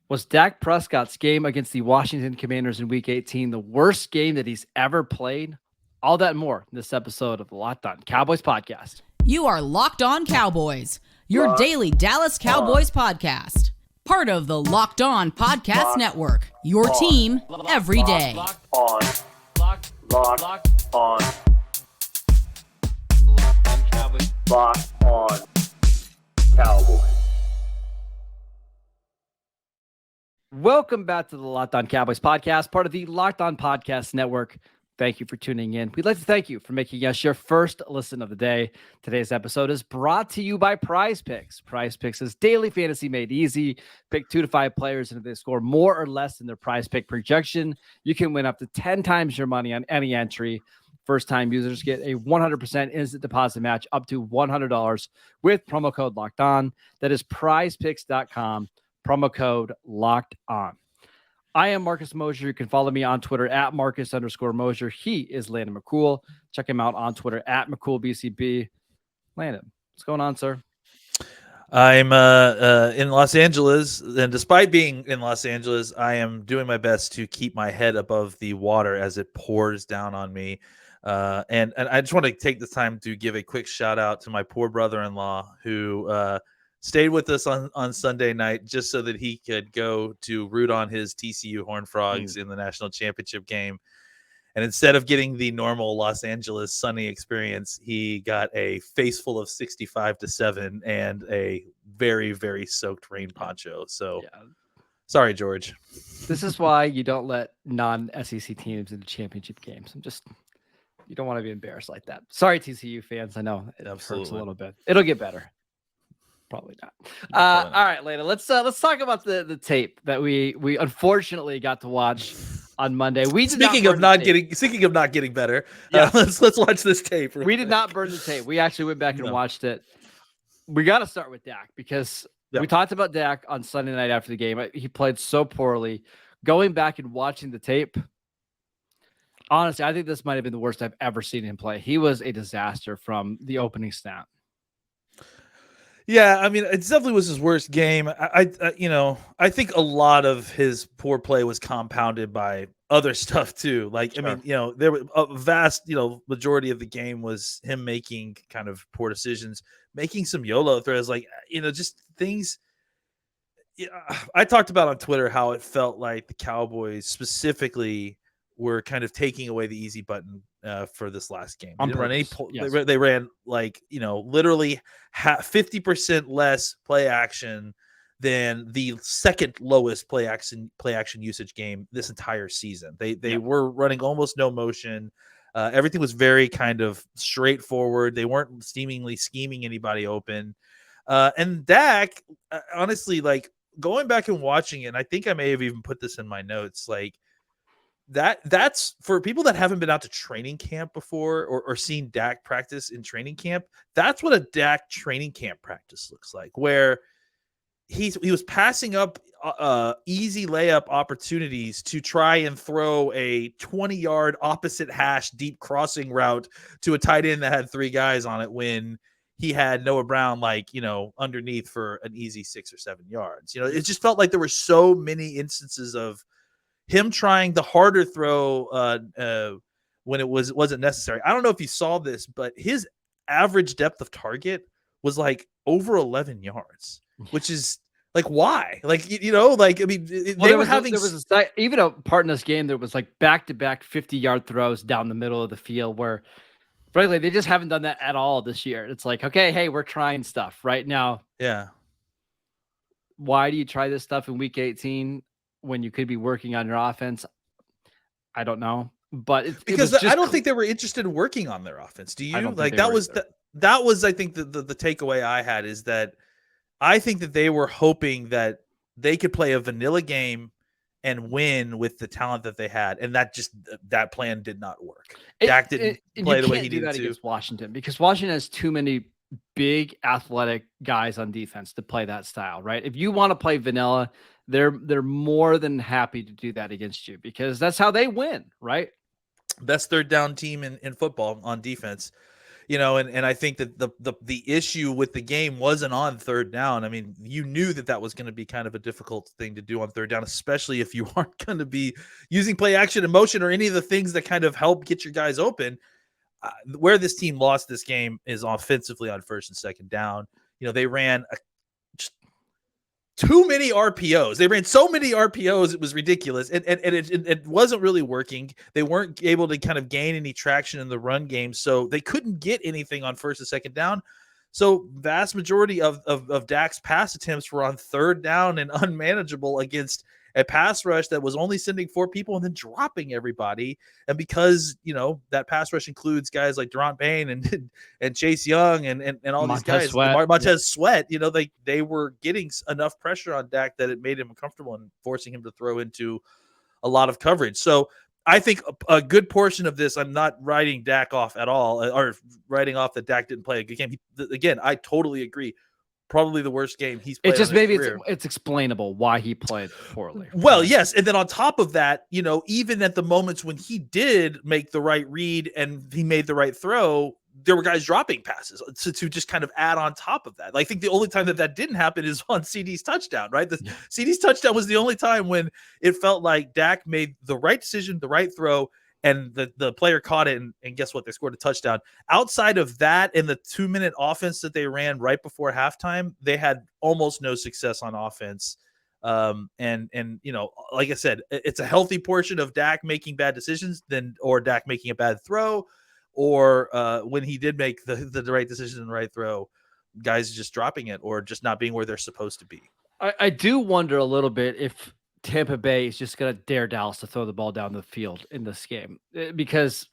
Was Dak Prescott's game against the Washington Commanders in Week 18 the worst game that he's ever played? All that and more in this episode of the Locked On Cowboys podcast. You are Locked On Cowboys, your daily Dallas Cowboys podcast. Part of the Locked On Podcast Network, your team every day. Locked on Cowboys. Locked on Cowboys. Welcome back to the Locked On Cowboys podcast, part of the Locked On Podcast Network. Thank you for tuning in. We'd like to thank you for making us your first listen of the day. Today's episode is brought to you by Prize Picks. Prize Picks is daily fantasy made easy. Pick 2 to 5 players, and if they score more or less than their Prize Pick projection, you can win up to 10 times your money on any entry. First-time users get a 100% instant deposit match up to $100 with promo code Locked On. That is prizepicks.com, promo code Locked On. I am Marcus Mosher. You can follow me on Twitter at Marcus_Mosher. He is Landon McCool. Check him out on Twitter at McCoolBCB. Landon, what's going on, sir? I'm in Los Angeles, and despite being in Los Angeles, I am doing my best to keep my head above the water as it pours down on me. And I just want to take this time to give a quick shout out to my poor brother-in-law who stayed with us on Sunday night just so that he could go to root on his TCU Horned Frogs in the national championship game. And instead of getting the normal Los Angeles sunny experience, he got a face full of 65-7 and a very, very soaked rain poncho. So sorry, George. This is why you don't let non-SEC teams into championship games. You don't want to be embarrassed like that. Sorry, TCU fans. I know it hurts a little bit. It'll get better. Probably not. All right, Lena, let's talk about the tape that we unfortunately got to watch on Monday. Speaking of not getting better, let's watch this tape. We did not burn the tape. We actually went back and watched it. We got to start with Dak because we talked about Dak on Sunday night after the game. He played so poorly. Going back and watching the tape, honestly, I think this might have been the worst I've ever seen him play. He was a disaster from the opening snap. Yeah, I mean, it definitely was his worst game. I think a lot of his poor play was compounded by other stuff too. Like, sure. I mean, there was a vast, majority of the game was him making kind of poor decisions, making some YOLO throws, like, just things. I talked about on Twitter how it felt like the Cowboys specifically were kind of taking away the easy button for this last game. They ran like, literally 50% less play action than the second lowest play action usage game this entire season. They were running almost no motion. Everything was very kind of straightforward. They weren't seemingly scheming anybody open. And Dak, honestly, like going back and watching it, and I think I may have even put this in my notes, like, that's for people that haven't been out to training camp before or seen Dak practice in training camp. That's what a Dak training camp practice looks like, where he was passing up easy layup opportunities to try and throw a 20-yard opposite hash deep crossing route to a tight end that had 3 guys on it when he had Noah Brown, underneath for an easy 6 or 7 yards. It just felt like there were so many instances of him trying the harder throw when it wasn't necessary. I don't know if you saw this, but his average depth of target was like over 11 yards, which is like, why? Like, they were having even a part in this game that was like back-to-back 50-yard throws down the middle of the field where, frankly, they just haven't done that at all this year. It's like, okay, hey, we're trying stuff right now. Yeah. Why do you try this stuff in week 18? When you could be working on your offense? I don't know, but I don't think they were interested in working on their offense. Do you? Like that was I think the takeaway I had is that I think that they were hoping that they could play a vanilla game and win with the talent that they had, and that plan did not work. Dak didn't play the way he needed to against Washington because Washington has too many big athletic guys on defense to play that style, right? If you want to play vanilla, they're more than happy to do that against you because that's how they win, right? Best third down team in football on defense. and I think that the issue with the game wasn't on third down. I mean, you knew that was going to be kind of a difficult thing to do on third down, especially if you aren't going to be using play action and motion or any of the things that kind of help get your guys open. Where this team lost this game is offensively on first and second down. They ran too many RPOs. They ran so many RPOs, it was ridiculous. And it wasn't really working. They weren't able to kind of gain any traction in the run game, so they couldn't get anything on first and second down. So vast majority of Dak's pass attempts were on third down and unmanageable against a pass rush that was only sending 4 people and then dropping everybody. And because, that pass rush includes guys like Durant Payne and Chase Young and all Montez these guys, Sweat. Montez Sweat, they were getting enough pressure on Dak that it made him uncomfortable and forcing him to throw into a lot of coverage. So I think a good portion of this, I'm not writing Dak off at all, or writing off that Dak didn't play a good game. Again, I totally agree. Probably the worst game he's played. It just maybe it's explainable why he played poorly. Well, yes, and then on top of that, even at the moments when he did make the right read and he made the right throw, there were guys dropping passes to just kind of add on top of that. I think the only time that didn't happen is on CD's touchdown, right? CD's touchdown was the only time when it felt like Dak made the right decision, the right throw, and the player caught it, and guess what? They scored a touchdown. Outside of that, in the 2-minute offense that they ran right before halftime, they had almost no success on offense. And like I said, it's a healthy portion of Dak making bad decisions or Dak making a bad throw, or when he did make the right decision and the right throw, guys just dropping it or just not being where they're supposed to be. I do wonder a little bit if Tampa Bay is just going to dare Dallas to throw the ball down the field in this game, because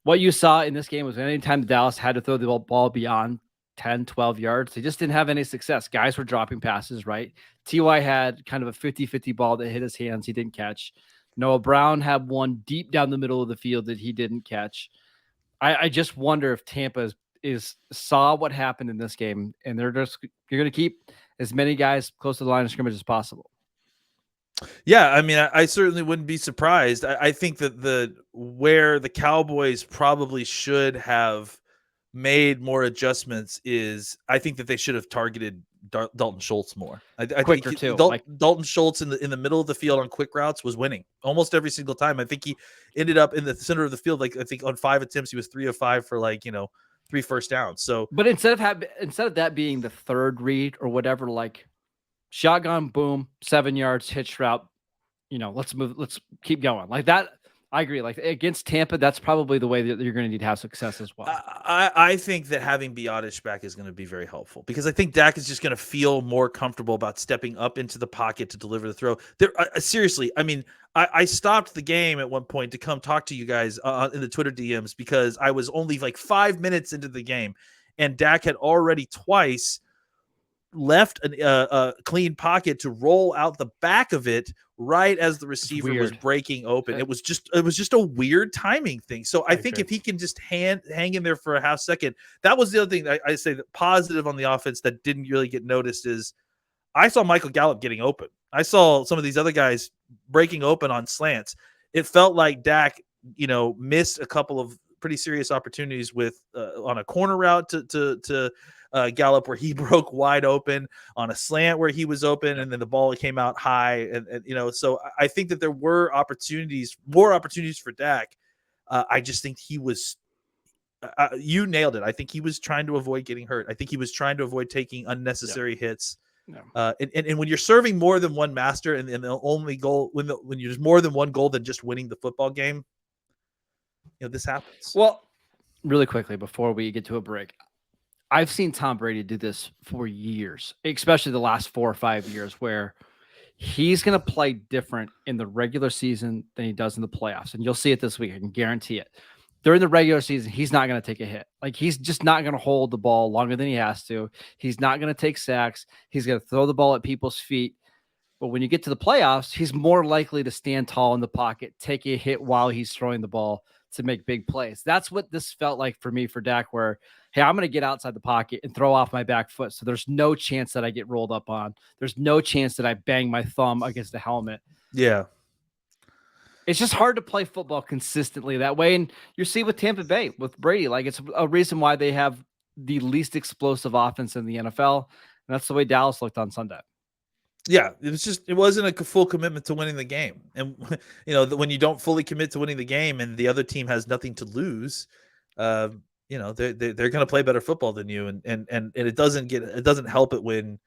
what you saw in this game was anytime Dallas had to throw the ball beyond 10, 12 yards, they just didn't have any success. Guys were dropping passes, right? T.Y. had kind of a 50-50 ball that hit his hands. He didn't catch. Noah Brown had one deep down the middle of the field that he didn't catch. I just wonder if Tampa saw what happened in this game, and you're going to keep as many guys close to the line of scrimmage as possible. Yeah, I mean, I certainly wouldn't be surprised. I think that where the Cowboys probably should have made more adjustments is I think that they should have targeted Dalton Schultz more. I Quicker think too. Dalton Schultz in the middle of the field on quick routes was winning almost every single time. I think he ended up in the center of the field. I think on 5 attempts, he was 3 of 5 for 3 first downs. So, but instead of that being the third read or whatever, shotgun, boom, 7 yards, hitch route, let's keep going like that. I agree. Against Tampa, that's probably the way that you're going to need to have success as well. I think that having Biotish back is going to be very helpful because I think Dak is just going to feel more comfortable about stepping up into the pocket to deliver the throw. Seriously, I mean, I stopped the game at one point to come talk to you guys in the Twitter DMs because I was only 5 minutes into the game, and Dak had already twice left a clean pocket to roll out the back of it right as the receiver was breaking open. It was just a weird timing thing. So I think if he can just hang in there for a half second, that was the other thing I say that positive on the offense that didn't really get noticed is I saw Michael Gallup getting open. I saw some of these other guys breaking open on slants. It felt like Dak, missed a couple of pretty serious opportunities with on a corner route to Gallup where he broke wide open, on a slant where he was open, and then the ball came out high. And so I think that there were more opportunities for Dak. I just think he was, you nailed it. I think he was trying to avoid getting hurt. I think he was trying to avoid taking unnecessary hits. Yeah. And when you're serving more than one master and the only goal, when there's more than one goal than just winning the football game, this happens. Well, really quickly before we get to a break, I've seen Tom Brady do this for years, especially the last 4 or 5 years, where he's going to play different in the regular season than he does in the playoffs. And you'll see it this week. I can guarantee it. During the regular season, he's not going to take a hit. He's just not going to hold the ball longer than he has to. He's not going to take sacks. He's going to throw the ball at people's feet. But when you get to the playoffs, he's more likely to stand tall in the pocket, take a hit while he's throwing the ball to make big plays. That's what this felt like for me for Dak, where, hey, I'm going to get outside the pocket and throw off my back foot. So there's no chance that I get rolled up on. There's no chance that I bang my thumb against the helmet. Yeah. It's just hard to play football consistently that way. And you see with Tampa Bay, with Brady, like it's a reason why they have the least explosive offense in the NFL. And that's the way Dallas looked on Sunday. Yeah, it wasn't a full commitment to winning the game. And, when you don't fully commit to winning the game and the other team has nothing to lose, they're going to play better football than you. And it doesn't help it when,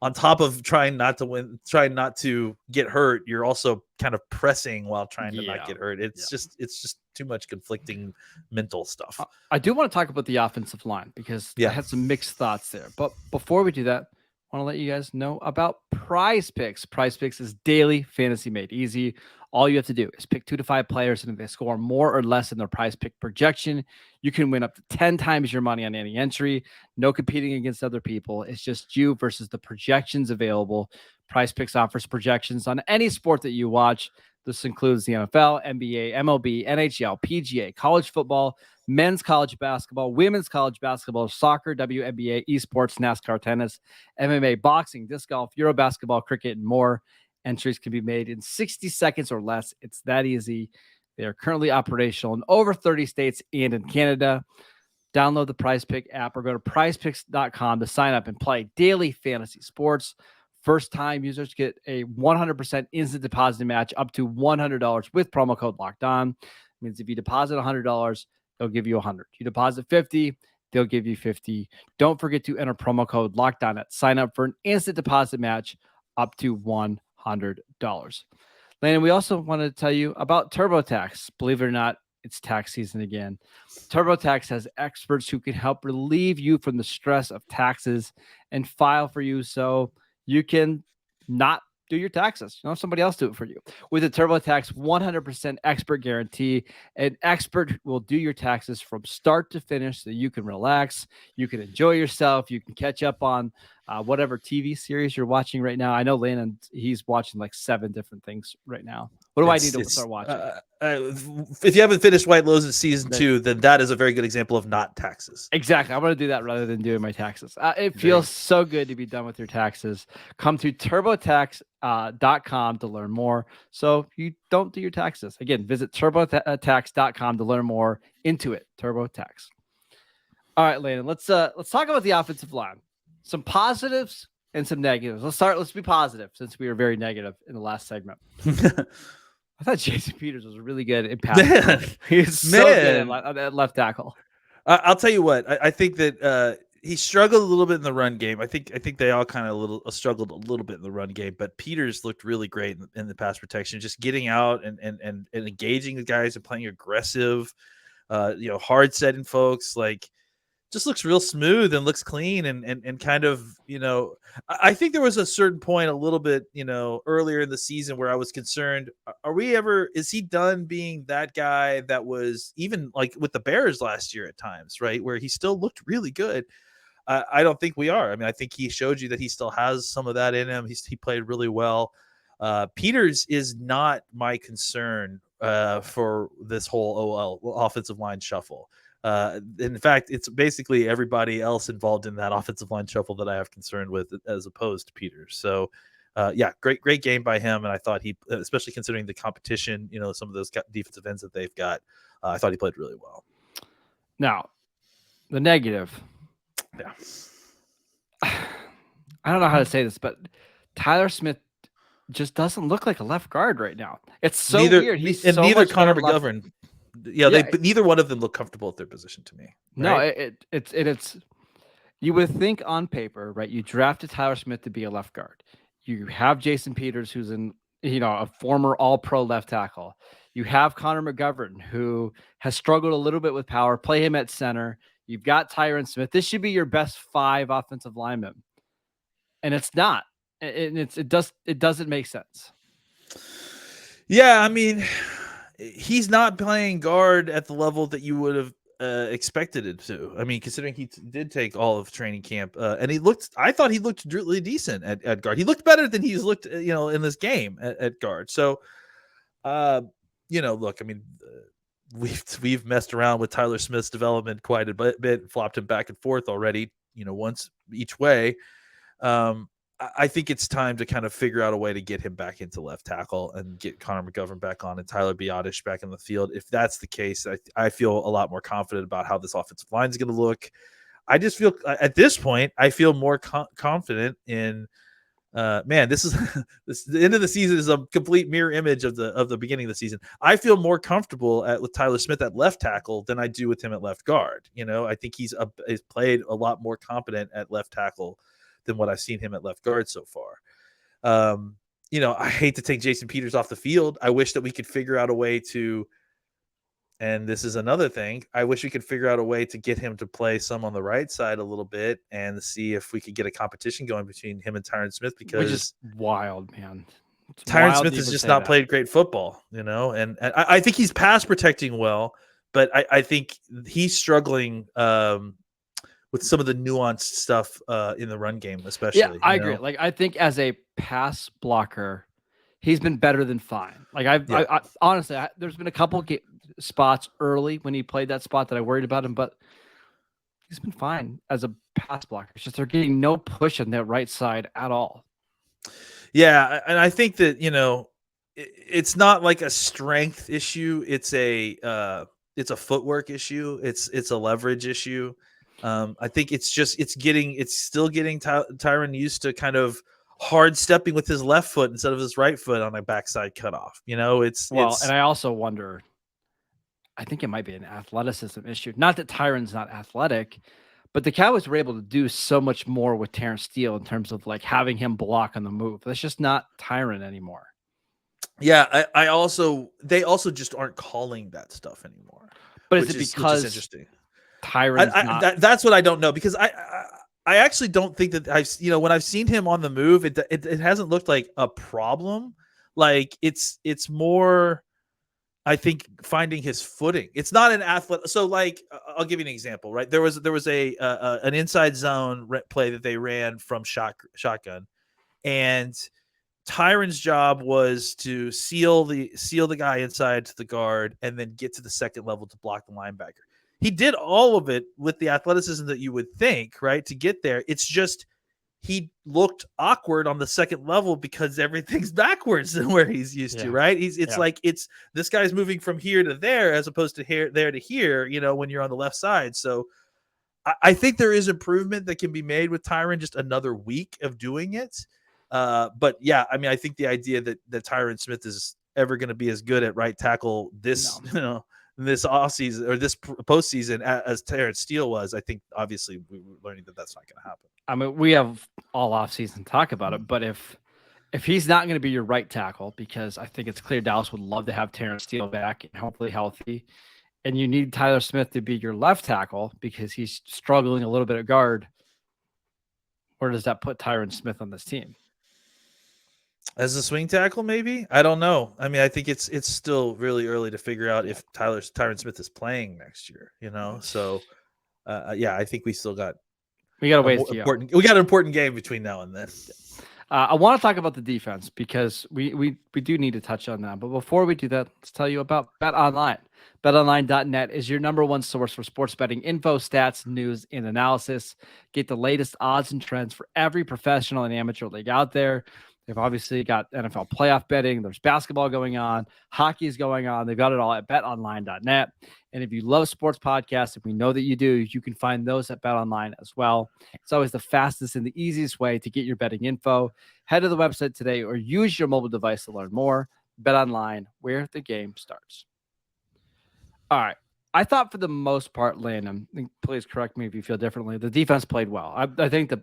on top of trying not to get hurt, you're also kind of pressing while trying to not get hurt. It's just too much conflicting mental stuff. I do want to talk about the offensive line because I had some mixed thoughts there. But before we do that, I want to let you guys know about Prize Picks. Prize Picks is daily fantasy made easy. All you have to do is pick 2 to 5 players, and if they score more or less than their Prize Pick projection, you can win up to 10 times your money on any entry. No competing against other people. It's just you versus the projections available. Prize Picks offers projections on any sport that you watch. This includes the NFL, NBA, MLB, NHL, PGA, college football, men's college basketball, women's college basketball, soccer, WNBA, esports, NASCAR, tennis, MMA, boxing, disc golf, Euro basketball, cricket, and more. Entries can be made in 60 seconds or less. It's that easy. They are currently operational in over 30 states and in Canada. Download the Prize Pick app or go to prizepicks.com to sign up and play daily fantasy sports. First-time users get a 100% instant deposit match up to $100 with promo code Locked On. It means if you deposit $100, they'll give you $100. You deposit $50, they'll give you $50. Don't forget to enter promo code Locked On at sign up for an instant deposit match up to $100. Landon, we also wanted to tell you about TurboTax. Believe it or not, it's tax season again. TurboTax has experts who can help relieve you from the stress of taxes and file for you so you can not do your taxes. Somebody else do it for you. With a TurboTax 100% expert guarantee, an expert will do your taxes from start to finish so you can relax, you can enjoy yourself, you can catch up on whatever TV series you're watching right now. I know Landon, he's watching like 7 different things right now. What do I need to start watching? If you haven't finished White Lotus season 2, then that is a very good example of not taxes. Exactly. I'm going to do that rather than doing my taxes. It feels so good to be done with your taxes. Come to TurboTax.com to learn more so you don't do your taxes. Again, visit TurboTax.com to learn more. Into it, TurboTax. All right, Landon, let's talk about the offensive line. Some positives and some negatives. Let's be positive since we were very negative in the last segment. I thought Jason Peters was really good in passing. He's so good at left tackle. I'll tell you what. I think that he struggled a little bit in the run game. I think they all kind of struggled a little bit in the run game. But Peters looked really great in the pass protection, just getting out and engaging the guys and playing aggressive. Hard setting folks, like, just looks real smooth and looks clean and kind of, I think there was a certain point a little bit, earlier in the season where I was concerned, is he done being that guy that was even like with the Bears last year at times, right? Where he still looked really good. I don't think we are. I mean, I think he showed you that he still has some of that in him. He played really well. Peters is not my concern for this whole offensive line shuffle. In fact, it's basically everybody else involved in that offensive line shuffle that I have concern with, as opposed to Peters. So, great game by him, and I thought he, especially considering the competition, some of those defensive ends that they've got, I thought he played really well. Now, the negative. Yeah, I don't know how to say this, but Tyron Smith just doesn't look like a left guard right now. It's so weird. Neither Connor McGovern. But neither one of them look comfortable at their position to me. Right? No, it's you would think on paper, right? You drafted Tyron Smith to be a left guard. You have Jason Peters, who's a former All-Pro left tackle. You have Connor McGovern, who has struggled a little bit with power. Play him at center. You've got Tyron Smith. This should be your best 5 offensive linemen, and it's not. It doesn't make sense. Yeah, I mean, he's not playing guard at the level that you would have expected it to. I mean, considering he did take all of training camp, and I thought he looked really decent at guard. He looked better than he's looked, in this game at guard. So, look, I mean, we've messed around with Tyler Smith's development quite a bit, flopped him back and forth already, once each way. I think it's time to kind of figure out a way to get him back into left tackle and get Connor McGovern back on and Tyler Biadasz back in the field. If that's the case, I feel a lot more confident about how this offensive line is going to look. I just feel at this point, I feel more confident in. This is the end of the season is a complete mirror image of the beginning of the season. I feel more comfortable with Tyler Smith at left tackle than I do with him at left guard. I think he's played a lot more competent at left tackle than what I've seen him at left guard so far. I hate to take Jason Peters off the field. I wish that we could figure out a way to, and this is another thing, I wish we could figure out a way to get him to play some on the right side a little bit and see if we could get a competition going between him and Tyron Smith, because which is wild, man. Tyron Smith has just not played great football, and I think he's pass protecting well, but I think he's struggling with some of the nuanced stuff in the run game, especially. Yeah, I agree. Like, I think as a pass blocker, he's been better than fine. Like, I honestly, there's been a couple spots early when he played that spot that I worried about him, but he's been fine as a pass blocker. It's just they're getting no push on that right side at all. Yeah, and I think that it's not like a strength issue. It's a footwork issue. It's a leverage issue. I think it's still getting Tyron used to kind of hard stepping with his left foot instead of his right foot on a backside cutoff. And I also wonder, I think it might be an athleticism issue. Not that Tyron's not athletic, but the Cowboys were able to do so much more with Terrence Steele in terms of like having him block on the move. That's just not Tyron anymore. Yeah, they also just aren't calling that stuff anymore. But is it because interesting? Tyron, that's what I don't know, because I actually don't think that when I've seen him on the move, it hasn't looked like a problem. Like it's more, I think, finding his footing. It's not an athlete. So like, I'll give you an example, right? There was an inside zone play that they ran from shotgun, and Tyron's job was to seal the guy inside to the guard and then get to the second level to block the linebacker. He did all of it with the athleticism that you would think, right, to get there. It's just he looked awkward on the second level because everything's backwards than where he's used to, right? It's this guy's moving from here to there as opposed to there to here, when you're on the left side. So I think there is improvement that can be made with Tyron, just another week of doing it. But yeah, I mean, I think the idea that Tyron Smith is ever going to be as good at right tackle this offseason or this postseason as Terrence Steele was, I think obviously we're learning that that's not going to happen. I mean, we have all offseason to talk about it, but if he's not going to be your right tackle, because I think it's clear Dallas would love to have Terrence Steele back and hopefully healthy, and you need Tyler Smith to be your left tackle because he's struggling a little bit at guard, where does that put Tyron Smith on this team? As a swing tackle, maybe? I don't know. I mean, I think it's still really early to figure out if Tyron Smith is playing next year, So, I think we got a ways to go. We got an important game between now and then. I want to talk about the defense because we do need to touch on that. But before we do that, let's tell you about BetOnline. BetOnline.net is your number one source for sports betting info, stats, news, and analysis. Get the latest odds and trends for every professional and amateur league out there. They've obviously got NFL playoff betting. There's basketball going on. Hockey is going on. They've got it all at betonline.net. And if you love sports podcasts, if we know that you do, you can find those at BetOnline as well. It's always the fastest and the easiest way to get your betting info. Head to the website today or use your mobile device to learn more. BetOnline, where the game starts. All right. I thought for the most part, Landon, please correct me if you feel differently, the defense played well. I think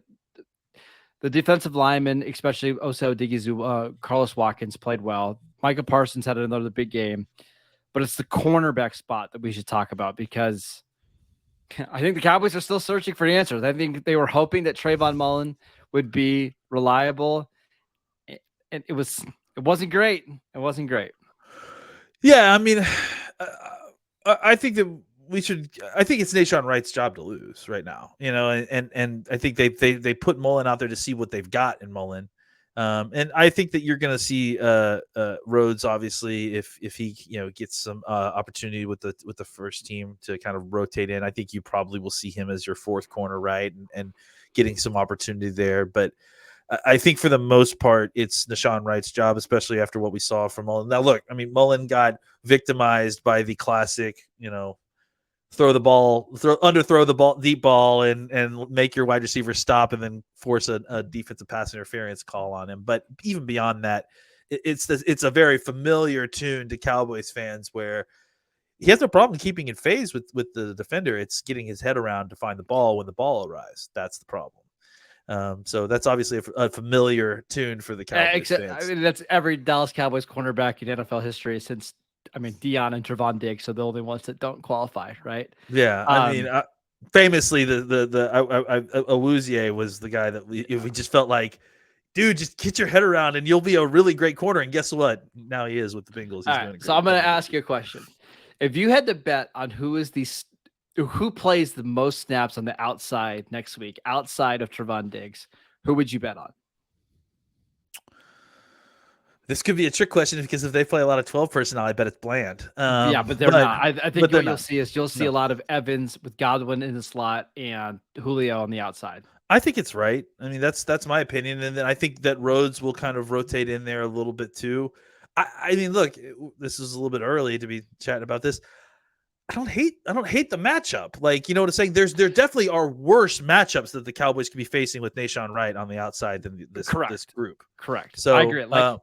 the defensive linemen, especially Osa Odighizuwa, Carlos Watkins, played well. Micah Parsons had another big game. But it's the cornerback spot that we should talk about, because I think the Cowboys are still searching for the answers. I think they were hoping that Trayvon Mullen would be reliable. And it wasn't great. It wasn't great. Yeah, I mean, I think that I think it's Nahshon Wright's job to lose right now, and I think they put Mullen out there to see what they've got in Mullen. And I think that you're going to see Rhodes, obviously, if he gets some opportunity with the first team to kind of rotate in. I think you probably will see him as your fourth corner, right, and getting some opportunity there. But I think for the most part, it's Nahshon Wright's job, especially after what we saw from Mullen. Now, look, I mean, Mullen got victimized by the classic, throw the ball, underthrow the ball, deep ball, and make your wide receiver stop, and then force a defensive pass interference call on him. But even beyond that, it's a very familiar tune to Cowboys fans where he has no problem keeping in phase with the defender. It's getting his head around to find the ball when the ball arrives. That's the problem. So that's obviously a familiar tune for the Cowboys fans. I mean, that's every Dallas Cowboys cornerback in NFL history since, Dion and Trevon Diggs are the only ones that don't qualify, right? Yeah, famously, the Awuzie was the guy that we just felt like, dude, just get your head around and you'll be a really great corner. And guess what? Now he is with the Bengals. He's doing great. So I'm going to ask you a question. If you had to bet on who plays the most snaps on the outside next week, outside of Trevon Diggs, who would you bet on? This could be a trick question because if they play a lot of 12 personnel, I bet it's Bland. But they're not. I think what you'll see is a lot of Evans with Godwin in the slot and Julio on the outside. I think it's right. I mean, that's my opinion. And then I think that Rhodes will kind of rotate in there a little bit too. I mean, look, this is a little bit early to be chatting about this. I don't hate the matchup. Like, you know what I'm saying? There definitely are worse matchups that the Cowboys could be facing with Nahshon Wright on the outside than this group. Correct. So I agree. Like,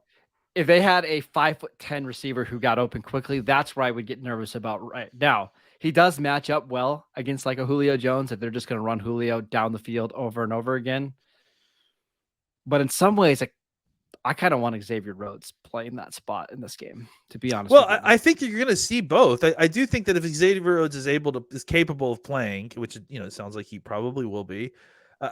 if they had a 5'10" receiver who got open quickly, that's where I would get nervous about right now. He does match up well against like a Julio Jones if they're just going to run Julio down the field over and over again. But in some ways, I kind of want Xavier Rhodes playing that spot in this game, to be honest. Well, I think you're going to see both. I do think that if Xavier Rhodes is capable of playing, which it sounds like he probably will be,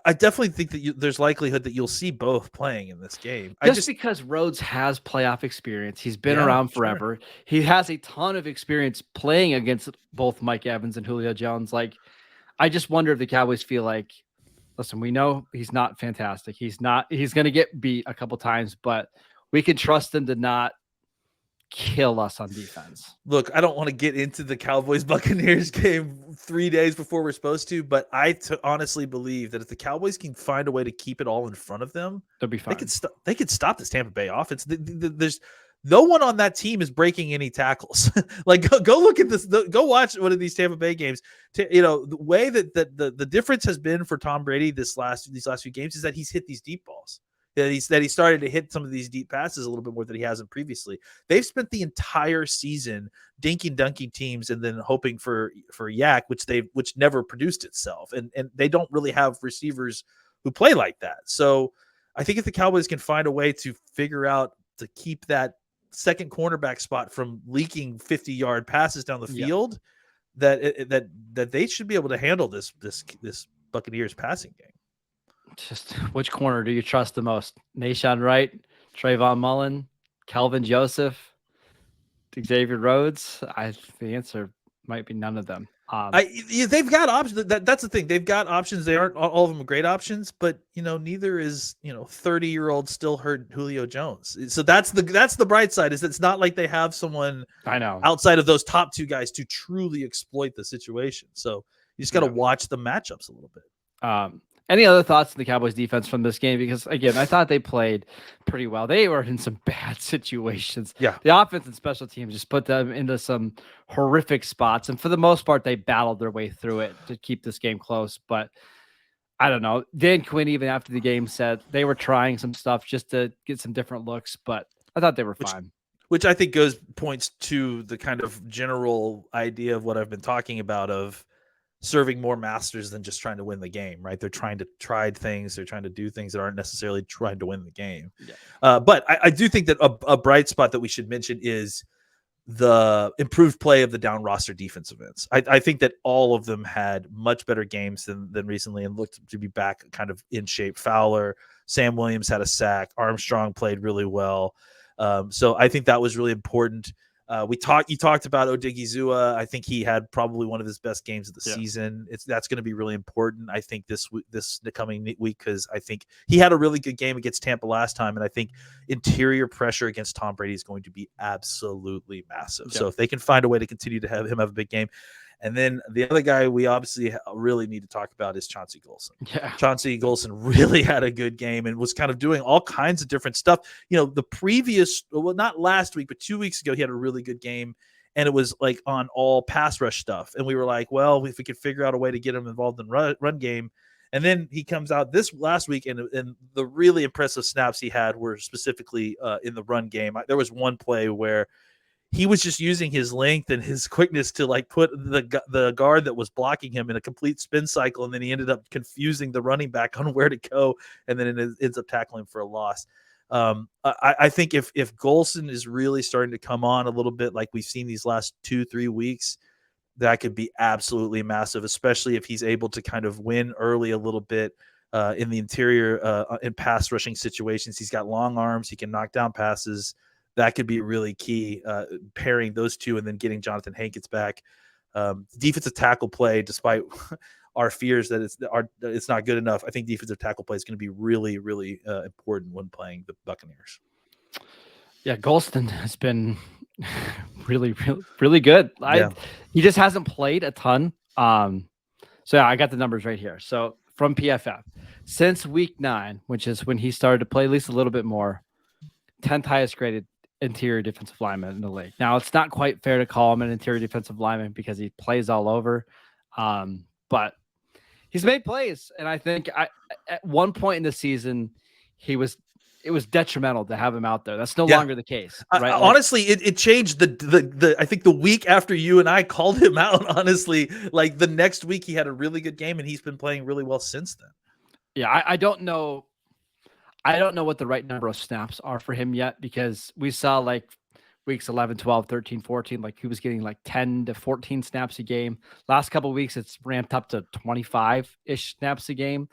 I definitely think that there's likelihood that you'll see both playing in this game. Because Rhodes has playoff experience. He's been around forever. Sure. He has a ton of experience playing against both Mike Evans and Julio Jones. Like, I just wonder if the Cowboys feel like, listen, we know he's not fantastic. He's going to get beat a couple times, but we can trust him to not kill us on defense. Look, I don't want to get into the Cowboys-Buccaneers game 3 days before we're supposed to, but I honestly believe that if the Cowboys can find a way to keep it all in front of them, they'll be fine. They could stop this Tampa Bay offense. There's no one on that team is breaking any tackles. Like, go look at this. Go watch one of these Tampa Bay games. The way that the difference has been for Tom Brady these last few games is that he's hit these deep balls. That he started to hit some of these deep passes a little bit more than he hasn't previously. They've spent the entire season dinking dunking teams and then hoping for yak, which never produced itself. And they don't really have receivers who play like that. So I think if the Cowboys can find a way to figure out to keep that second cornerback spot from leaking 50-yard passes down the field, that they should be able to handle this Buccaneers passing game. Just which corner do you trust the most? Nahshon Wright, Trayvon Mullen, Kelvin Joseph, Xavier Rhodes? The answer might be none of them. They've got options. That's the thing. They've got options. They aren't all of them great options, but neither is 30-year-old still hurt Julio Jones. So that's the bright side. Is it's not like they have someone outside of those top two guys to truly exploit the situation. So you just got to watch the matchups a little bit. Any other thoughts on the Cowboys defense from this game? Because again, I thought they played pretty well. They were in some bad situations. Yeah. The offense and special teams just put them into some horrific spots. And for the most part, they battled their way through it to keep this game close. But I don't know. Dan Quinn, even after the game, said they were trying some stuff just to get some different looks, but I thought they were fine. Which I think points to the kind of general idea of what I've been talking about of serving more masters than just trying to win the game, right? They're trying to try things. They're trying to do things that aren't necessarily trying to win the game. Yeah. But I do think that a bright spot that we should mention is the improved play of the down roster defensive ends. I think that all of them had much better games than recently and looked to be back kind of in shape. Fowler, Sam Williams had a sack. Armstrong played really well. So I think that was really important. You talked about Odigizua. I think he had probably one of his best games of the season. That's going to be really important. I think the coming week, because I think he had a really good game against Tampa last time, and I think interior pressure against Tom Brady is going to be absolutely massive. So if they can find a way to continue to have him have a big game, And then the other guy we obviously really need to talk about is Chauncey Golson. Yeah. Chauncey Golson really had a good game and was kind of doing all kinds of different stuff. The previous, well, not last week, but 2 weeks ago, he had a really good game. And it was like on all pass rush stuff. And we were like, well, if we could figure out a way to get him involved in run game. And then he comes out this last week, and the really impressive snaps he had were specifically in the run game. There was one play where he was just using his length and his quickness to like put the guard that was blocking him in a complete spin cycle, and then he ended up confusing the running back on where to go, and then it ends up tackling for a loss. I think if Golson is really starting to come on a little bit like we've seen these last 2-3 weeks, that could be absolutely massive, especially if he's able to kind of win early a little bit in the interior in pass rushing situations. He's got long arms. He can knock down passes. That could be really key, pairing those two and then getting Jonathan Hankins back. Defensive tackle play, despite our fears that it's not good enough, I think defensive tackle play is going to be really, really important when playing the Buccaneers. Yeah, Golston has been really, really, really good. He just hasn't played a ton. So yeah, I got the numbers right here. So from PFF, since week 9, which is when he started to play at least a little bit more, 10th highest graded interior defensive lineman in the league. Now, it's not quite fair to call him an interior defensive lineman because he plays all over, but he's made plays. And I think at one point in the season, it was detrimental to have him out there. That's no longer the case. Right? Honestly, it changed the I think the week after you and I called him out, honestly, like the next week he had a really good game and he's been playing really well since then. Yeah, I don't know. I don't know what the right number of snaps are for him yet, because we saw like weeks 11, 12, 13, 14, like he was getting like 10 to 14 snaps a game. Last couple of weeks, it's ramped up to 25-ish snaps a game.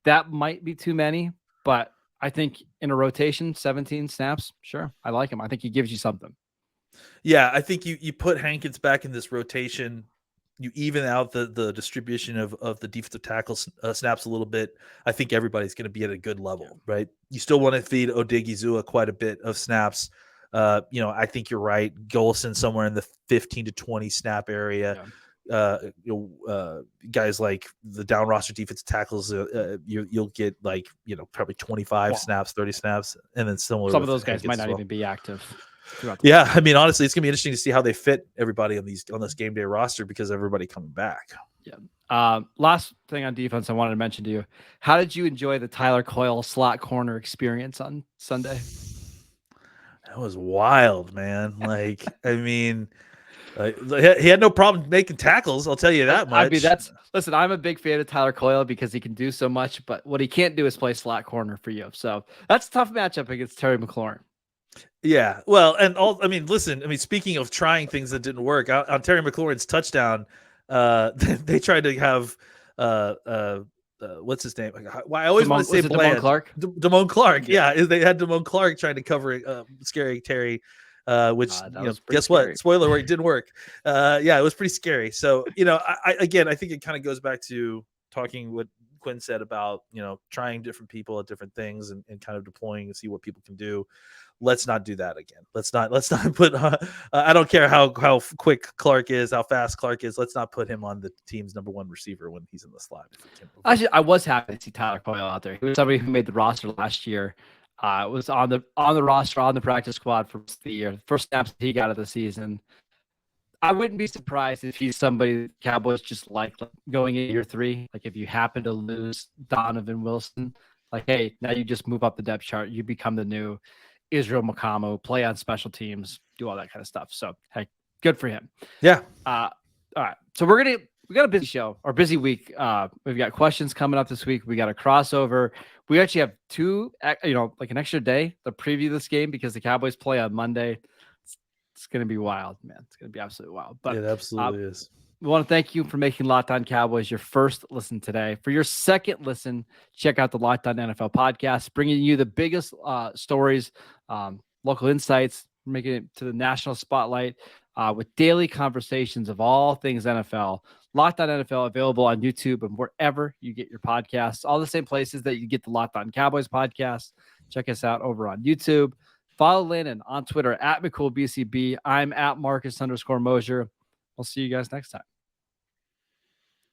That might be too many, but I think in a rotation, 17 snaps, sure, I like him. I think he gives you something. Yeah, I think you put Hankins back in this rotation. You even out the distribution of the defensive tackle snaps a little bit. I think everybody's going to be at a good level, right? You still want to feed Odigizua quite a bit of snaps. I think you're right. Golson somewhere in the 15 to 20 snap area. Yeah. Guys like the down roster defensive tackles, you'll get like probably 25 snaps, 30 snaps, and then some of those guys might not even be active. Yeah, I mean, honestly, it's gonna be interesting to see how they fit everybody on this game day roster because everybody coming back. Yeah. Last thing on defense, I wanted to mention to you: how did you enjoy the Tyler Coyle slot corner experience on Sunday? That was wild, man. Like, I mean, he had no problem making tackles. I'll tell you that much. I mean, listen. I'm a big fan of Tyler Coyle because he can do so much, but what he can't do is play slot corner for you. So that's a tough matchup against Terry McLaurin. Yeah, well, listen. Speaking of trying things that didn't work, on Terry McLaurin's touchdown, they tried to have what's his name? I always want to say Bland. Damone Clark. Damone Clark. Yeah, they had Damone Clark trying to cover scary Terry, which guess scary. What? Spoiler alert, didn't work. Yeah, it was pretty scary. So I think it kind of goes back to talking what Quinn said about trying different people at different things and kind of deploying and see what people can do. Let's not do that again. Let's not put. I don't care how quick Clark is, how fast Clark is. Let's not put him on the team's number one receiver when he's in the slot. Actually, I was happy to see Tyler Coyle out there. He was somebody who made the roster last year. Was on the roster, on the practice squad for the year. The first snaps he got of the season. I wouldn't be surprised if he's somebody the Cowboys just like going into year 3. Like if you happen to lose Donovan Wilson, like, hey, now you just move up the depth chart. You become the new Israel Makamo, play on special teams, do all that kind of stuff. So, hey, good for him. Yeah. All right. So we got a busy show or busy week. We've got questions coming up this week. We got a crossover. We actually have 2, like an extra day to preview this game because the Cowboys play on Monday. It's going to be wild, man. It's going to be absolutely wild. But it absolutely is. We want to thank you for making Locked On Cowboys your first listen today. For your second listen, check out the Locked On NFL podcast, bringing you the biggest stories, local insights, making it to the national spotlight with daily conversations of all things NFL. Locked On NFL available on YouTube and wherever you get your podcasts. All the same places that you get the Locked On Cowboys podcast. Check us out over on YouTube. Follow Landon on Twitter at McCoolBCB. I'm at Marcus_Mosher. We'll see you guys next time.